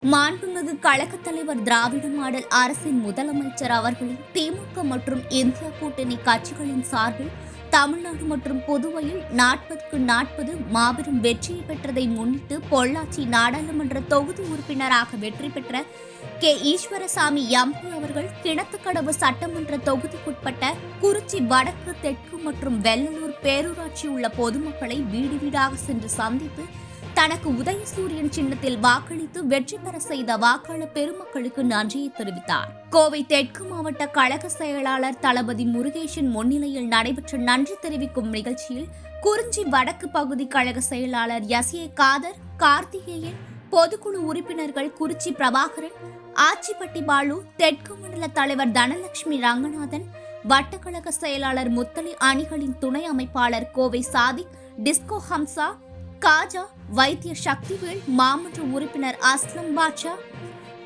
மாண்புமிகு கழகத் தலைவர் திராவிட மாடல் அரசின் முதலமைச்சர் அவர்களின் திமுக மற்றும் இந்தியா கூட்டணி கட்சிகளின் சார்பில் தமிழ்நாடு மற்றும் புதுவையில் 40-40 மாபெரும் வெற்றியை பெற்றதை முன்னிட்டு பொள்ளாச்சி நாடாளுமன்ற தொகுதி உறுப்பினராக வெற்றி பெற்ற கே. ஈஸ்வரசாமி எம்பி அவர்கள் கிணத்துக்கடவு சட்டமன்ற தொகுதிக்குட்பட்ட குறிச்சி வடக்கு, தெற்கு மற்றும் வெள்ளலூர் பேரூராட்சி உள்ள பொதுமக்களை வீடு வீடாக சென்று சந்தித்து தனக்கு உதயசூரியன் சின்னத்தில் வாக்களித்து வெற்றி பெற செய்த வாக்காளர் பெருமக்களுக்கு நன்றியை தெரிவித்தார். கோவை தெற்கு மாவட்ட கழக செயலாளர் தளபதி முருகேசன் முன்னிலையில் நடைபெற்ற நன்றி தெரிவிக்கும் நிகழ்ச்சியில் குறிஞ்சி வடக்கு பகுதி கழக செயலாளர் எஸ்.ஏ. காதர், கார்த்திகேயன், பொதுக்குழு உறுப்பினர்கள் குறிச்சி பிரபாகரன், ஆச்சிப்பட்டி பாலு, தெற்கு மண்டல தலைவர் தனலட்சுமி ரங்கநாதன், வட்டக்கழக செயலாளர் முத்தலி அணிகளின் துணை அமைப்பாளர் கோவை சாதிக், டிஸ்கோ ஹம்சா, காஜா, வைத்திய சக்திவேல், மாமன்ற உறுப்பினர் அஸ்லம் பாட்சா,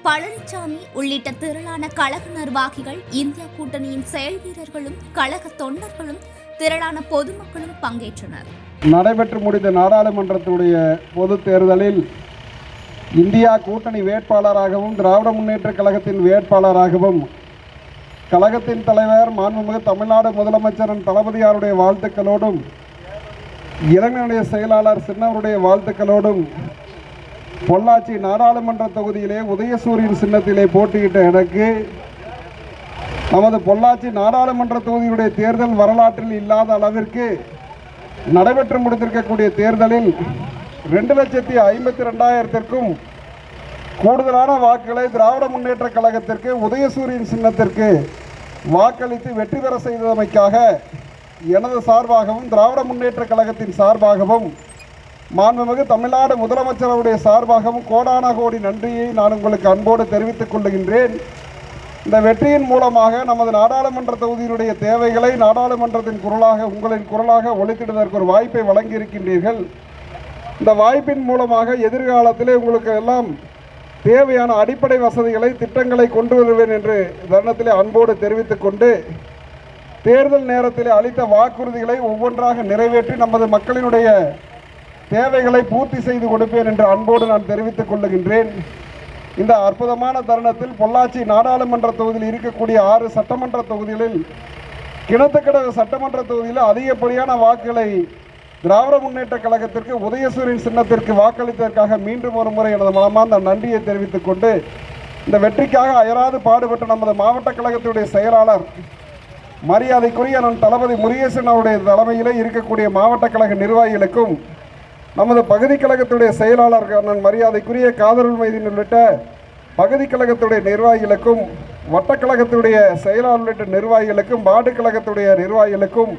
பழனிசாமி உள்ளிட்ட திரளான கழக நிர்வாகிகள், இந்தியா கூட்டணியின் செயல் வீரர்களும் கழக தொண்டர்களும் திரளான பொதுமக்களும் பங்கேற்றனர். நடைபெற்று முடிந்த நாடாளுமன்றத்துடைய பொது தேர்தலில் இந்தியா கூட்டணி வேட்பாளராகவும் திராவிட முன்னேற்ற கழகத்தின் வேட்பாளராகவும் கழகத்தின் தலைவர் மாண்புமிகு தமிழ்நாடு முதலமைச்சரின் தளபதியாருடைய வாழ்த்துக்களோடும் இளைஞருடைய செயலாளர் சின்னவருடைய வாழ்த்துக்களோடும் பொள்ளாச்சி நாடாளுமன்ற தொகுதியிலே உதயசூரியன் சின்னத்திலே போட்டியிட்ட எனக்கு நமது பொள்ளாச்சி நாடாளுமன்ற தொகுதியுடைய தேர்தல் வரலாற்றில் இல்லாத அளவிற்கு நடைபெற்று முடிந்திருக்கக்கூடிய தேர்தலில் 2,52,000க்கும் கூடுதலான வாக்குகளை திராவிட முன்னேற்ற கழகத்திற்கு உதயசூரியன் சின்னத்திற்கு வாக்களித்து வெற்றி பெற செய்தமைக்காக எனது சார்பாகவும் திராவிட முன்னேற்ற கழகத்தின் சார்பாகவும் மாண்புமிகு தமிழ்நாடு முதலமைச்சருடைய சார்பாகவும் கோடான கோடி நன்றியை நான் உங்களுக்கு அன்போடு தெரிவித்துக் கொள்ளுகின்றேன். இந்த வெற்றியின் மூலமாக நமது நாடாளுமன்ற தொகுதியினுடைய தேவைகளை நாடாளுமன்றத்தின் குரலாக உங்களின் குரலாக ஒலித்திடுவதற்கு ஒரு வாய்ப்பை வழங்கியிருக்கின்றீர்கள். இந்த வாய்ப்பின் மூலமாக எதிர்காலத்திலே உங்களுக்கு எல்லாம் தேவையான அடிப்படை வசதிகளை திட்டங்களை கொண்டு வருவேன் என்று தருணத்திலே அன்போடு தெரிவித்துக் கொண்டு தேர்தல் நேரத்தில் அளித்த வாக்குறுதிகளை ஒவ்வொன்றாக நிறைவேற்றி நமது மக்களினுடைய தேவைகளை பூர்த்தி செய்து கொடுப்பேன் என்று அன்போடு நான் தெரிவித்துக் கொள்ளுகின்றேன். இந்த அற்புதமான தருணத்தில் பொள்ளாச்சி நாடாளுமன்ற தொகுதியில் இருக்கக்கூடிய 6 சட்டமன்ற தொகுதிகளில் கிணத்துக்கடவு சட்டமன்ற தொகுதியில் அதிகப்படியான வாக்குகளை திராவிட முன்னேற்ற கழகத்திற்கு உதயசூரியன் சின்னத்திற்கு வாக்களித்ததற்காக மீண்டும் ஒரு முறை எனது மனமார்ந்த நன்றியை தெரிவித்துக் கொண்டு இந்த வெற்றிக்காக அயராது பாடுபட்ட நமது மாவட்ட கழகத்துடைய செயலாளர் மரியாதைக்குரிய நம் தளபதி முருகேசன் அவருடைய தலைமையிலே இருக்கக்கூடிய மாவட்ட கழக நிர்வாகிகளுக்கும் நமது பகுதி கழகத்துடைய செயலாளர் மரியாதைக்குரிய காதருள் மைதீன் உள்ளிட்ட பகுதி கழகத்துடைய நிர்வாகிகளுக்கும் வட்டக்கழகத்துடைய செயலாளர் உள்ளிட்ட நிர்வாகிகளுக்கும் வார்டு கழகத்துடைய நிர்வாகிகளுக்கும்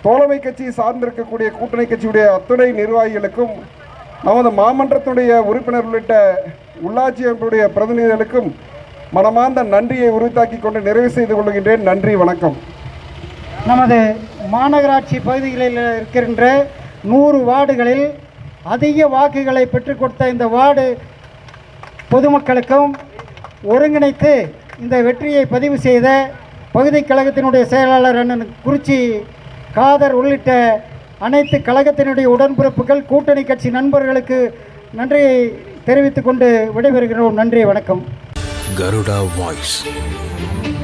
தோழமை கட்சியை சார்ந்திருக்கக்கூடிய கூட்டணி கட்சியுடைய அத்துணை நிர்வாகிகளுக்கும் நமது மாமன்றத்துடைய உறுப்பினர் உள்ளிட்ட உள்ளாட்சி அமைப்புடைய பிரதிநிதிகளுக்கும் மனமார்ந்த நன்றியை உறுத்தாக்கி கொண்டு நிறைவு செய்து கொள்கின்றேன். நன்றி, வணக்கம். நமது மாநகராட்சி பகுதிகளில் இருக்கின்ற 100 வார்டுகளில் அதிக வாக்குகளை பெற்றுக் கொடுத்த இந்த வார்டு பொதுமக்களுக்கும் ஒருங்கிணைத்து இந்த வெற்றியை பதிவு செய்த பகுதி கழகத்தினுடைய செயலாளர் அண்ணன் குறிச்சி காதர் உள்ளிட்ட அனைத்து கழகத்தினுடைய உடன்பிறப்புகள் கூட்டணி கட்சி நண்பர்களுக்கு நன்றியை தெரிவித்துக் கொண்டு விடைபெறுகிறோம். நன்றி, வணக்கம். Garuda Voice.